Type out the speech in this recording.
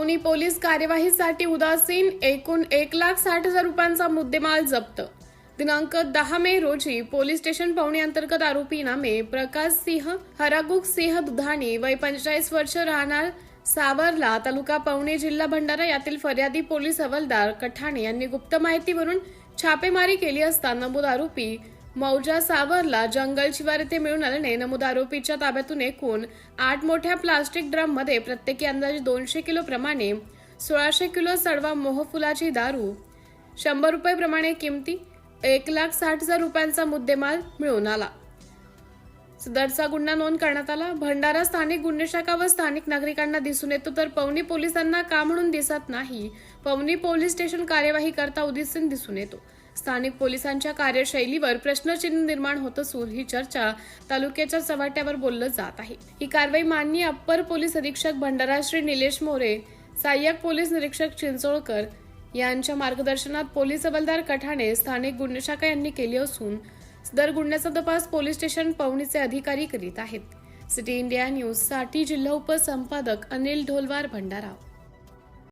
Pauni police कार्यवाहीसाठी उदासीन, एकूण 1,60,000 रुपयांचा मुद्देमाल जप्त। दिनांक 10 मे रोजी पोलीस स्टेशन पवनी अंतर्गत आरोपी नामे प्रकाश सिंह हरागुक सिंह दुधाणी वय 45 वर्ष राहणार सावरला तालुका पवनी जिल्हा भंडारा यातील फर्यादी पोलीस हवालदार कठाणे यांनी गुप्त माहितीवरून छापेमारी केली असता नमूद आरोपी मौजा सावरला जंगल शिवार येथे मिळून आल्याने नमूद आरोपीच्या ताब्यातून एकूण 8 मोठ्या प्लास्टिक ड्रम मध्ये प्रत्येकी अंदाजे 200 किलो प्रमाणे 1600 किलो सडवा मोहफुलाची दारू 100 रुपये प्रमाणे किमती 1,60,000 रुपयांचा मुद्देमाल मिळून आला। सदरचा गुन्हा नोंद करण्यात आला। भंडारा स्थानिक गुन्हे शाखा व स्थानिक नागरिकांना दिसून येतो तर पवनी पोलिसांना का म्हणून दिसत नाही। पवनी पोलीस स्टेशन कार्यवाही करता उदिसीन दिसून येतो। स्थानिक पोलिसांच्या कार्यशैलीवर प्रश्नचिन्ह निर्माण होत असून ही चर्चा तालुक्याच्या चव्हाट्यावर बोललं जात आहे। ही कारवाई माननीय अप्पर पोलीस अधीक्षक भंडारा श्री निलेश मोरे, सहाय्यक पोलीस निरीक्षक चिंचोळकर यांच्या मार्गदर्शनात पोलीस हवालदार कठाणे स्थानिक गुन्हे शाखा यांनी केली असून सदर गुन्ह्याचा तपास पोलीस स्टेशन पवनीचे अधिकारी करीत आहेत। सिटी इंडिया न्यूज साठी जिल्हा उपसंपादक अनिल ढोलवार, भंडारा।